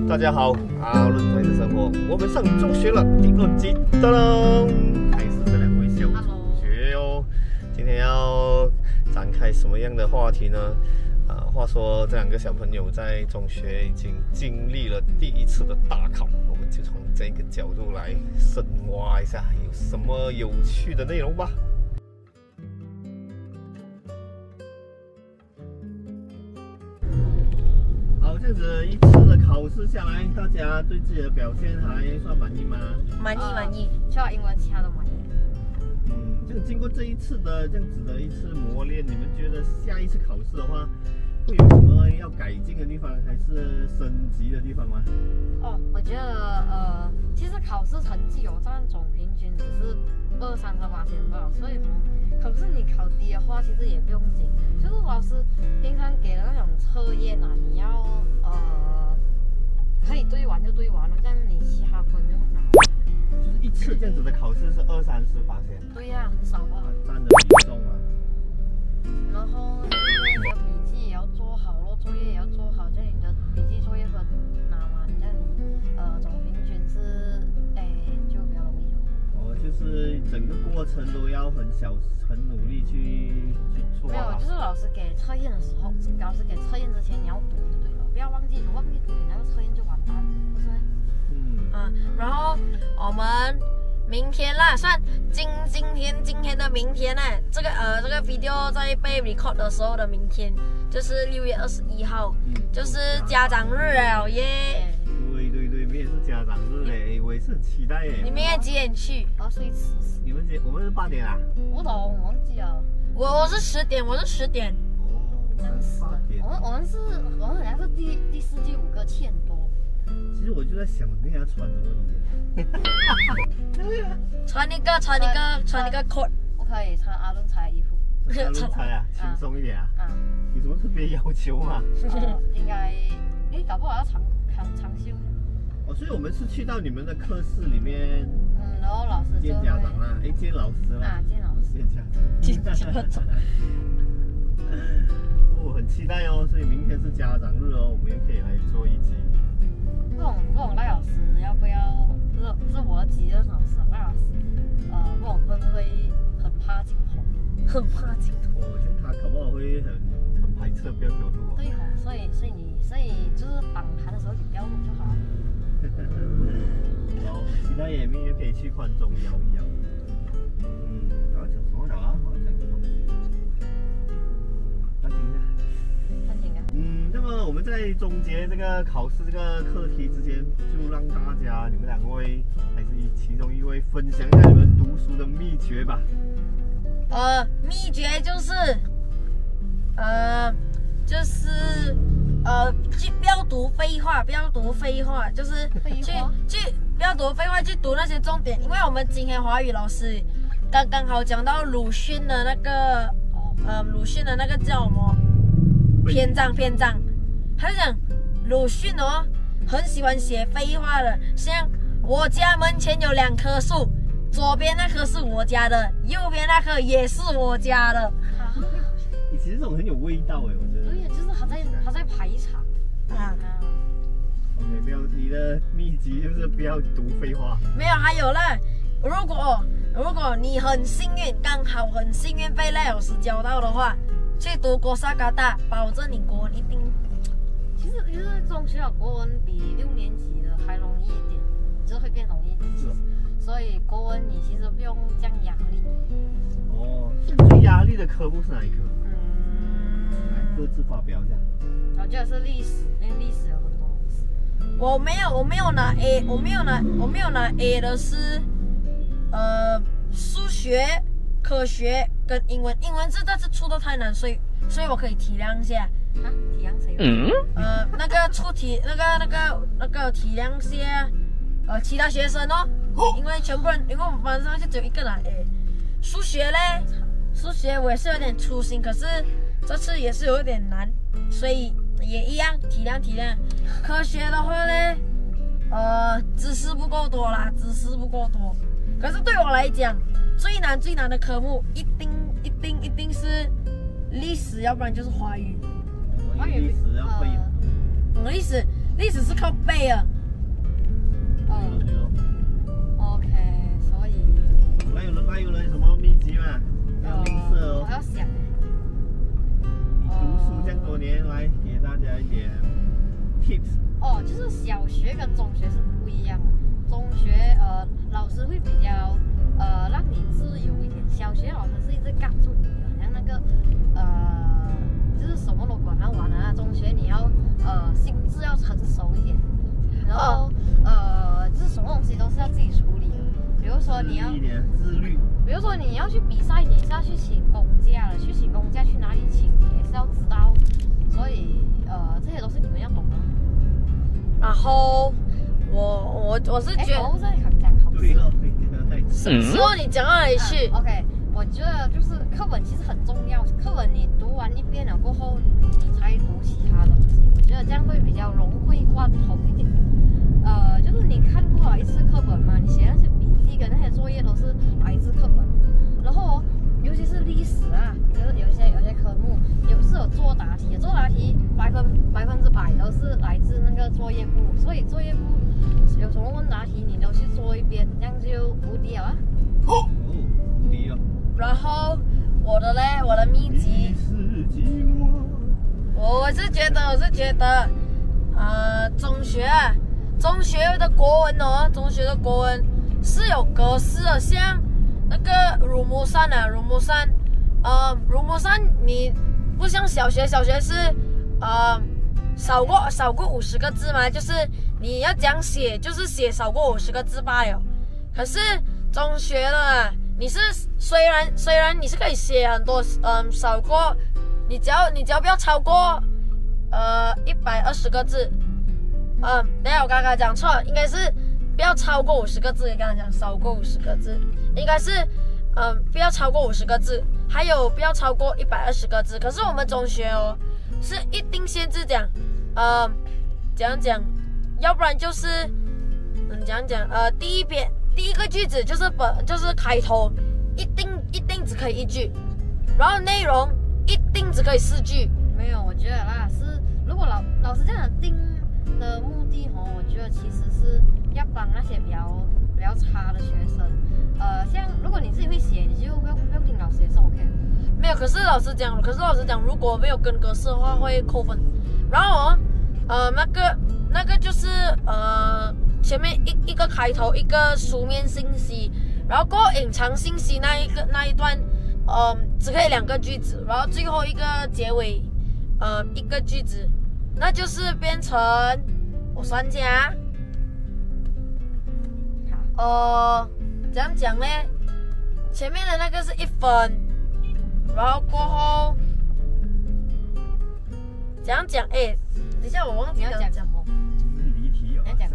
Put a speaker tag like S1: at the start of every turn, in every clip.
S1: 大家好，阿伦才是生活，我们上中学了第2集，当当，还是这2位小主角哦。今天要展开什么样的话题呢？话说这2个小朋友在中学已经经历了第1次的大考，我们就从这个角度来深挖一下，有什么有趣的内容吧。这样子1次的考试下来，大家对自己的表现还算满意吗？
S2: 满意，除了英文，其他都满意。
S1: 就经过这1次的这样子的1次磨练，你们觉得下1次考试的话，会有什么要改进的地方，还是升级的地方吗？
S2: 我觉得其实考试成绩有占总平均只是2-3%吧，所以可是你考低的话，其实也不用紧，就是老师平常给的那种测验啊，你要可以对完就对完了，这样你其他分就拿。
S1: 就是1次这样子的考试是2-30%。
S2: 对呀，很少吧？
S1: 占的比重啊。
S2: 然后你的笔记也要做好咯，作业也要做好，这样你的笔记作业分拿完，这样你总平均是就比较容易。
S1: 就是整个过程都要很努力去做。
S2: 没有，就是老师给测验的时候，老师给测验之前你要读就对了，不要忘记读你那个测验就完蛋，不是吗？然后我们明天啦，算今天的明天呢，这个 video 在被 record 的时候的明天，就是6月21号，就是家长日了耶。
S1: 对，明天是家长日嘞，我也是很期待耶。
S2: 你明天几点去？我要睡迟。
S1: 我们是8点啊？
S2: 不懂，我忘记了。我是10点。
S1: 哦，
S2: 真是的。我们好像是第4季5个7点多。
S1: 其实我就在想，我明天要穿什么衣服？
S2: 穿一个 coat， 不可以穿阿伦才的衣服。
S1: 阿伦才啊，轻松一点啊。有什么特别要求吗？
S2: 应该，搞不好要长袖。
S1: 所以我们是去到你们的课室里面，
S2: 然后老师
S1: 见家长啦，见老师啦，
S2: 见老师，
S1: 见家长。很期待哦，所以明天是家长日哦，我们也可以来做1集。
S2: 不懂赖老师要不要？是我的级的老师，赖老师，不懂会不会很怕镜头？很怕镜头。
S1: 我觉得他搞不好会很排斥，不要给我录。
S2: 对哦，所以就是访谈的时候你不要录就好了。
S1: 好，期待也明天可以去宽中摇一摇。我要讲什么了啊？我要讲个东西。暂停一下。那么我们在总结这个考试这个课题之前，就让大家你们2位还是其中1位分享一下你们读书的秘诀吧。
S2: 秘诀就是不要读废话，就是去不要读废话，去读那些重点。因为我们今天华语老师刚好讲到鲁迅的那个叫什么篇章，他就讲鲁迅很喜欢写废话的，像我家门前有2棵树，左边那棵是我家的，右边那棵也是我家的。
S1: 其实这种很有味道我觉得。对，
S2: 就是他在排场。
S1: OK， 不要，你的秘籍就是不要读废话。
S2: 没有，还有啦，如果你很幸运，刚好很幸运被赖老师教到的话，去读国萨嘎大，保证你国文一定。其实中学的国文比6年级的还容易一点，就是会更容易一点。所以国文你其实不用这样压力。
S1: 最压力的科目是哪一科？来各自发表一下。
S2: 我觉得是历史，因为历史有很多东西。我没有拿 A， 我没有拿 A 的是数学、科学跟英文。英文这次出的太难，所以我可以体谅一下。体谅谁？那个出题那个体谅一下其他学生哦，因为我们班上就只有1个拿 A。数学我也是有点粗心，可是这次也是有点难，所以也一样体谅。科学的话呢，知识不够多。可是对我来讲，最难的科目一定是历史，要不然就是华语。
S1: 历史要背很多。
S2: 历历史是靠背的。
S1: 对咯。
S2: OK， 所以。
S1: 那有人什么秘籍吗？要吝啬哦。
S2: 我要想。
S1: 你读书这样多年来，给大家一点 tips。
S2: 哦，就是小学跟中学是不一样的。中学老师会比较让你自由一点，小学老师是一直赶住你的，像那个就是什么都管他玩啊。中学你要心智要成熟一点，然后就是什么东西都是要自己处理的。比如说你要
S1: 自律，
S2: 比如说你要去比赛，你也是要去请公假的，去请公假去哪里请，你也是要知道。所以这些都是你们要懂的。然后我是觉得，我不是讲好事。之后你讲到哪里去？OK， 我觉得就是课本其实很重要，课本你读完一遍了过后，你才读其他东西。我觉得这样会比较融会贯通一点。就是你看过了一次课本嘛，你写那些笔记跟那些作业都是来自课本。然后尤其是历史啊，就是有些科目是有作答题，作答题100%都是来自那个作业簿，所以作业簿有什么问答题你都去做一遍，这样就无敌了啊。
S1: 无敌了。
S2: 然后我的秘籍，我是觉得，中学的国文是有格式的，像那个乳木山你不像小学是少过50个字嘛，就是你要讲写，就是写少过50个字罢了。可是中学的你是虽然你是可以写很多少过，你只要不要超过120个字。等下我刚刚讲错了，应该是不要超过50个字。你刚刚讲少过50个字，应该是不要超过50个字，还有不要超过120个字。可是我们中学哦是一定限制讲，讲，要不然就是讲第一个句子就是开头一定只可以1句，然后内容一定只可以4句。没有，我觉得啦是如果老师这样定的目的我觉得其实是要帮那些比较差的学生。像如果你自己会写，你就不用听老师也是 OK 的。没有，可是老师讲，如果没有跟格式的话会扣分。然后那个就是前面一个开头，一个书面信息，然后过后隐藏信息那一段只可以2个句子，然后最后一个结尾1个句子，那就是变成我算下，怎样讲呢？前面的那个是1分，然后过后怎样讲？等一下我忘记要讲什么。
S1: 离题
S2: OK，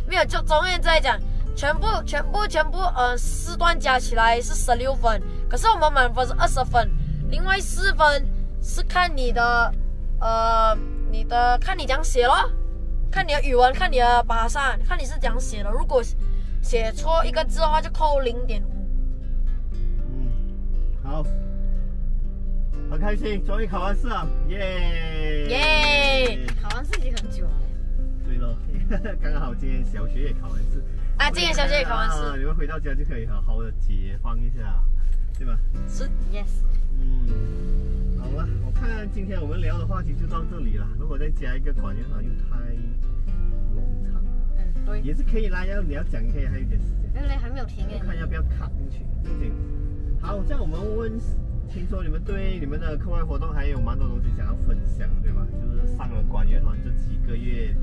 S2: 没有，就总而言之来讲，全部4段加起来是16分，可是我们满分是20分，另外4分是看你的看你怎样写咯，看你的语文，看你的巴萨，看你是怎样写的。如果写错1个字的话，就扣0.5。
S1: 好，很开心，终于考完试了，
S2: 耶！考完试已经很久了。
S1: 对了，刚刚好今天小学也考完试
S2: 啊，今天小学也考完试，
S1: 你们回到家就可以好好的解放一下，对吧？
S2: 是 ，yes。
S1: 好了，我看今天我们聊的话题就到这里了。如果再加一个管乐团又太冗长了。
S2: 对。
S1: 也是可以啦，你要讲可以，还有点时间。
S2: 因为还没有停
S1: 我看要不要 cut 进去，毕竟。好，这样我们听说你们对你们的课外活动还有蛮多东西想要分享，对吗？就是上了管乐团这几个月，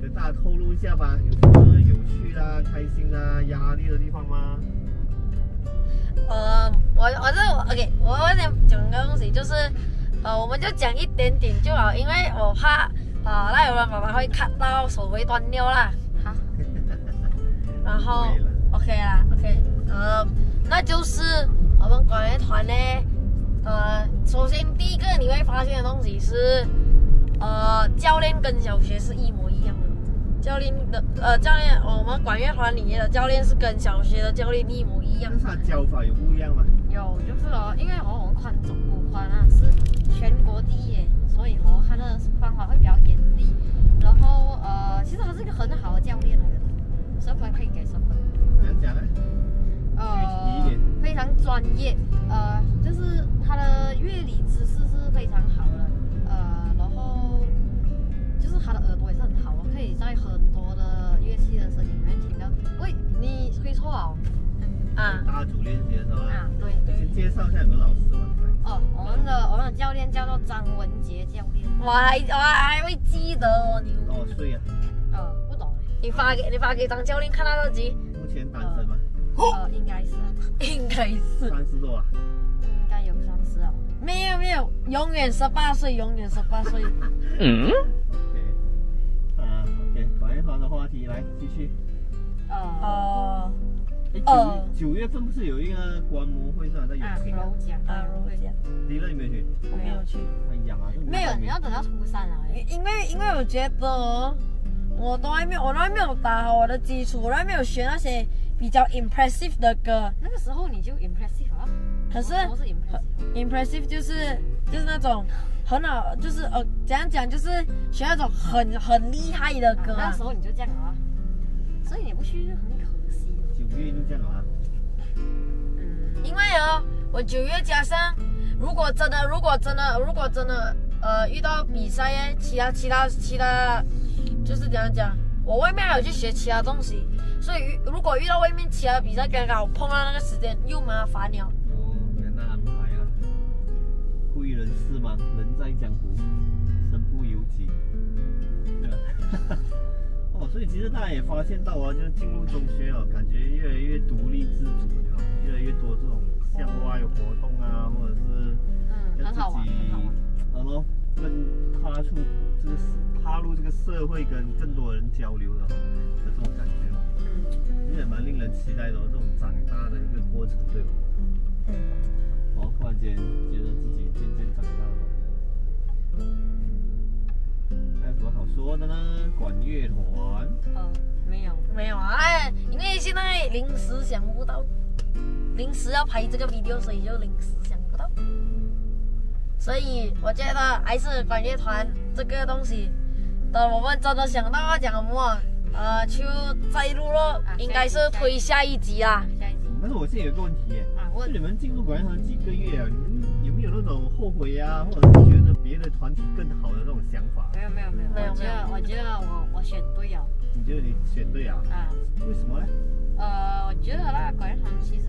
S1: 跟大家透露一下吧，有什么有趣啦、开心啦、压力的地方吗？
S2: 我想讲个东西，就是我们就讲一点点就好，因为我怕那有人爸爸会看到手会断掉啦。好，然后 OK 啦 ，OK， 那就是我们管乐团呢，首先第一个你会发现的东西是，教练跟小学是一模一样的。教练，我们管乐团里面的教练是跟小学的教练一模一样。
S1: 但是他教法有不一样吗？
S2: 有，就是因为我们五环啊是全国第一，
S3: 所以他的方法会比较严厉。然后其实他是一个很好的教练来的，10分可以给10分。
S1: 怎样讲呢？
S3: 非常专业，就是他的乐理知识是非常好的，然后就是他的耳朵也是很好，可以在很多的乐器的声音里面听到。喂，你吹错哦。
S1: 大组练习的时候啊，
S3: 对。
S1: 先介绍一下有个老师嘛。
S3: 我们的教练叫做张文杰教练。
S2: 我还会记得哦，你。
S1: 多少岁啊？
S3: 不懂。
S2: 你发给张教练看那个机。
S1: 目前单身吗？
S3: 应该是。
S1: 30多啊？
S3: 应该有30啊。
S2: 没有，永远18岁，永远18岁。
S1: OK， 管乐团的话题来继续。9月份不是有一个观摩会是吧？在永庆。
S3: 柔奖。
S1: 迪乐你没有去？
S2: 我没有去。
S1: 哎呀，
S3: 没有，你要等到初3了。
S2: 因为我觉得我都还没有打好我的基础，我都还没有学那些比较 impressive 的歌。
S3: 那个时候你就 impressive 了。
S2: 可是 impressive 就是那种很好，就是怎样讲，就是学那种很厉害的歌。
S3: 那时候你就这样了，所以你不去就很可惜。
S1: 9月就这样了。
S2: 因为我9月加上，如果真的遇到比赛其他，就是怎样讲，我外面还有去学其他东西，所以如果遇到外面其他比赛，刚好碰到那个时间又麻烦了。
S1: 原来安排了，贵人事嘛，人在江湖，身不由己，对吧？所以其实大家也发现到就是进入中学感觉越来越独立自主，对吧？越来越多这种校外活动啊，或者是要自己，跟踏入这个社会，跟更多人交流的这种感觉也蛮令人期待的这种长大的一个过程，对吧？突然间觉得自己渐渐长大了。还有什么好说的呢？管乐团？
S2: 没有啊，因为现在临时想不到，临时要拍这个 video， 所以就临时想不到。所以我觉得还是管乐团这个东西，等我们真的想到要讲什么，就再录咯，应该是推下一集啦。
S1: 但是我现在有一个问题就你们进入管乐团几个月啊，你们有没有那种后悔啊，或者是觉得别的团体更好的那种想法？
S3: 没有。我觉得我选对了。
S1: 你觉得你选对啊？为什么呢？
S3: 我觉得那个管乐团其实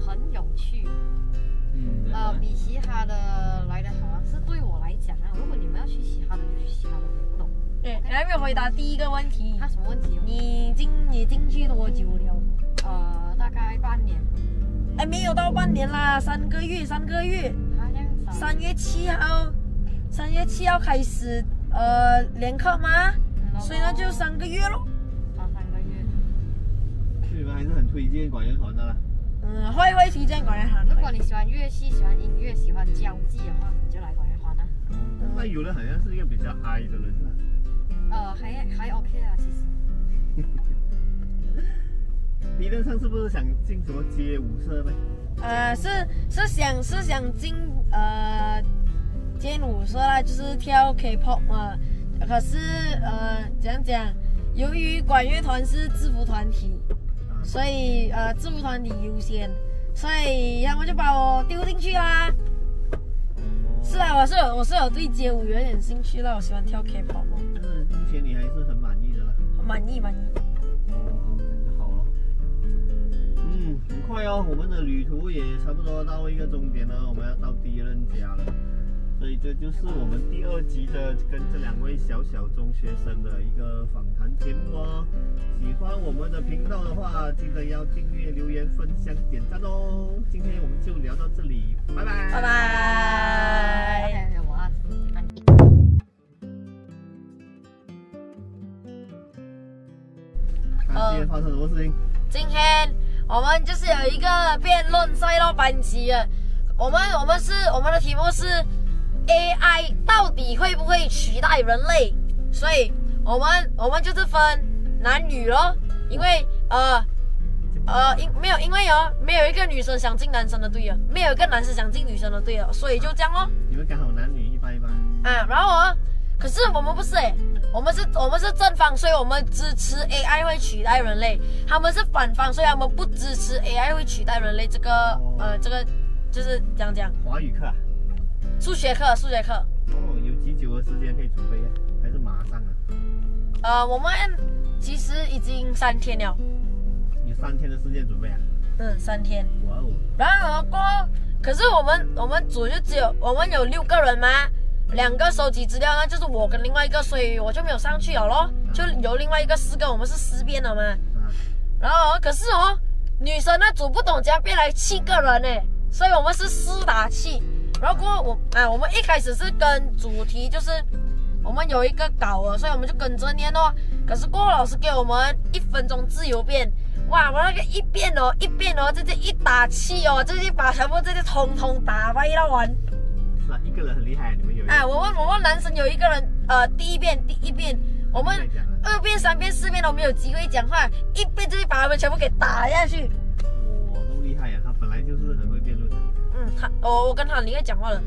S3: 很有趣。比其他的来的好，是对我来讲如果你们要去其他的，就去其他的，不懂。
S2: 你还没有回答第一个问题。
S3: 什么问题？
S2: 你进去多久了？
S3: 大概半年。
S2: 没有到半年啦，3个月。3月7号开始联课吗？所以那就3个月咯。
S3: 3个月。
S1: 你们还是很推荐管乐团的啦。
S2: 会推荐管乐团。
S3: 如果你喜欢乐器、喜欢音乐、喜欢交际的话，你就来管乐团啦。
S1: 那有的好像是一个比较嗨的人
S3: 还 OK 啊，其实。
S1: 理论上是不是想进什么街舞社呢？
S2: 是想进街舞社啦，就是跳 K-pop 嘛。可是怎样讲？由于管乐团是制服团体，所以制服团体优先，所以他们就把我丢进去啦。是啊，我是有对街舞有点兴趣啦，我喜欢跳 K-pop 嘛。
S1: 但是目前你还是很满意的啦。
S2: 满意。
S1: 好了。很快我们的旅途也差不多到一个终点了，我们要到第二任家了。所以这就是我们第2集的跟这2位小中学生的一个访谈节目哦。喜欢我们的频道的话，记得要订阅、留言、分享、点赞哦。今天我们就聊到这里，拜拜。
S2: 拜拜。
S1: 今天发生什么事情？
S2: 今天我们就是有一个辩论赛咯，班级的。我们的题目是 AI 到底会不会取代人类？所以我们就是分男女咯，因为没有，因为没有一个女生想进男生的队啊，没有一个男生想进女生的队啊，所以就这样哦。
S1: 你们刚好男女1:1吧？
S2: 啊，然后可是我们不是我们是正方，所以我们支持 AI 会取代人类，他们是反方，所以他们不支持 AI 会取代人类这个这个就是讲
S1: 华语课啊？
S2: 数学课。
S1: 哦，有几久的时间可以准备啊？还是马上啊？
S2: 我们其实已经3天了。
S1: 有3天的时间准备啊
S2: ？3天。
S1: 哇哦！
S2: 然后可是我们组就我们有6个人嘛，2个收集资料，那就是我跟另外一个，所以我就没有上去了咯。就有另外一个4个，我们是4边了嘛。然后可是女生那组不懂怎样变来7个人呢，所以我们是4打7。然后过后我们一开始是跟主题就是我们有一个稿所以我们就跟着念哦。可是过后老师给我们1分钟自由辩，哇！我那个一辩直接1打7直接把全部这些通通打败到完。
S1: 是啊，一个人很厉害，你们有？
S2: 我们男生有一个人第一遍，我们2遍、3遍、4遍都没有机会讲话，一遍就把他们全部给打下去。
S1: 哇，那么厉害呀！他本来就是很会辩论的。
S2: 我跟他很厉害讲话了。
S1: 哇，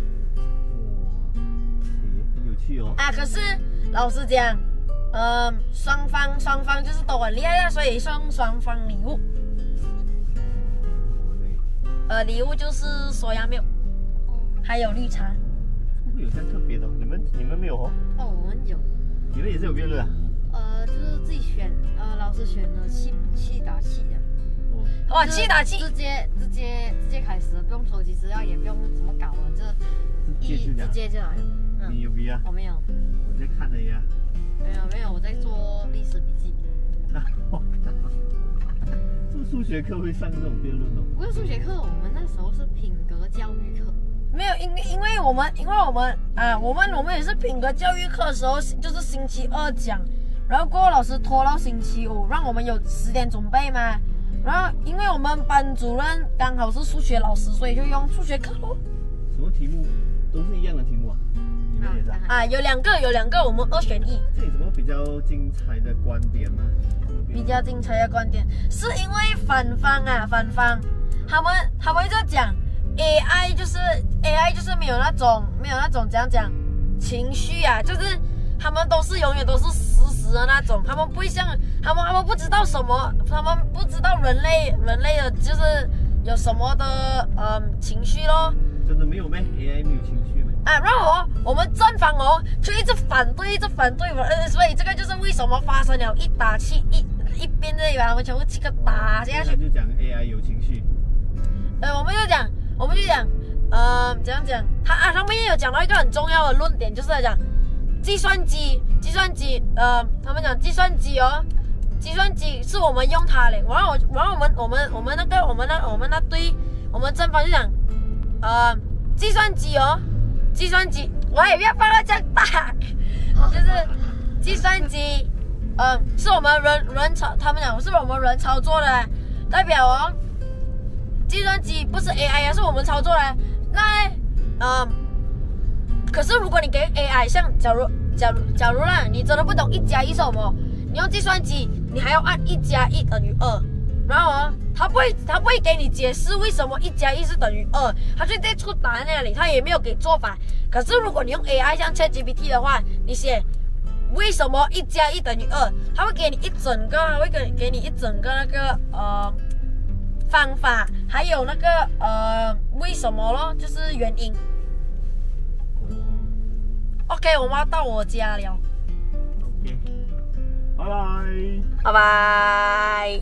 S1: 很有趣哦。
S2: 可是老实讲，双方就是都很厉害的，所以送双方礼物。礼物就是soya牙milk，还有绿茶。
S1: 会有这样特别的？你们没有哦？
S3: 我们有。
S1: 你们也是有辩论啊？
S3: 就是自己选，老师选了7打7的。
S2: 哇，7打7，
S3: 直接开始，不用收集资料，也不用怎么搞了，就直接就来了。
S1: 你有没有？
S3: 我没有。
S1: 我在看了呀。
S3: 没有，我在做历史笔记。
S1: 是数学课会上这种辩论哦？
S3: 不是数学课，我们那时候是品格教育课。
S2: 没有，因为我们也是品格教育课的时候，就是星期2讲，然后过后老师拖到星期5，让我们有10点准备嘛。然后因为我们班主任刚好是数学老师，所以就用数学课咯。
S1: 什么题目都是一样的题目啊？你们也是啊？
S2: 有两个，我们2选1。
S1: 这有什么比较精彩的观点吗？
S2: 比较精彩的观点是因为反方他们就讲 AI 就是没有那种怎样讲情绪啊，就是他们永远都是死的那种，他们不会像他们不知道什么，他们不知道人类的就是有什么的情绪咯。
S1: 真的没有咩 ？AI 没有情绪咩？
S2: 然后我们正方就一直反对，所以这个就是为什么发生了1打7，一边这里把他们全部7个打下去。
S1: 他就讲 AI 有情绪。
S2: 我们就讲怎样讲？他们也有讲到一个很重要的论点，就是讲计算机，他们讲计算机是我们用它的，然后我们那堆我们正方就讲计算机，我也不要放到这样大，就是计算机是我们人操，他们讲是我们人操作的，代表计算机不是 AI 是我们操作的。那可是如果你给 AI， 像假如啦，你真的不懂1+1是什么，你用计算机，你还要按1+1等于2，然后他不会给你解释为什么1+1是等于2，他就在出答案那里，他也没有给做法。可是如果你用 AI 像 ChatGPT 的话，你写为什么1+1等于2，他会给你一整个那个方法，还有那个为什么咯，就是原因。OK， 我们要到我家了。
S1: OK， 拜拜。
S2: 拜拜。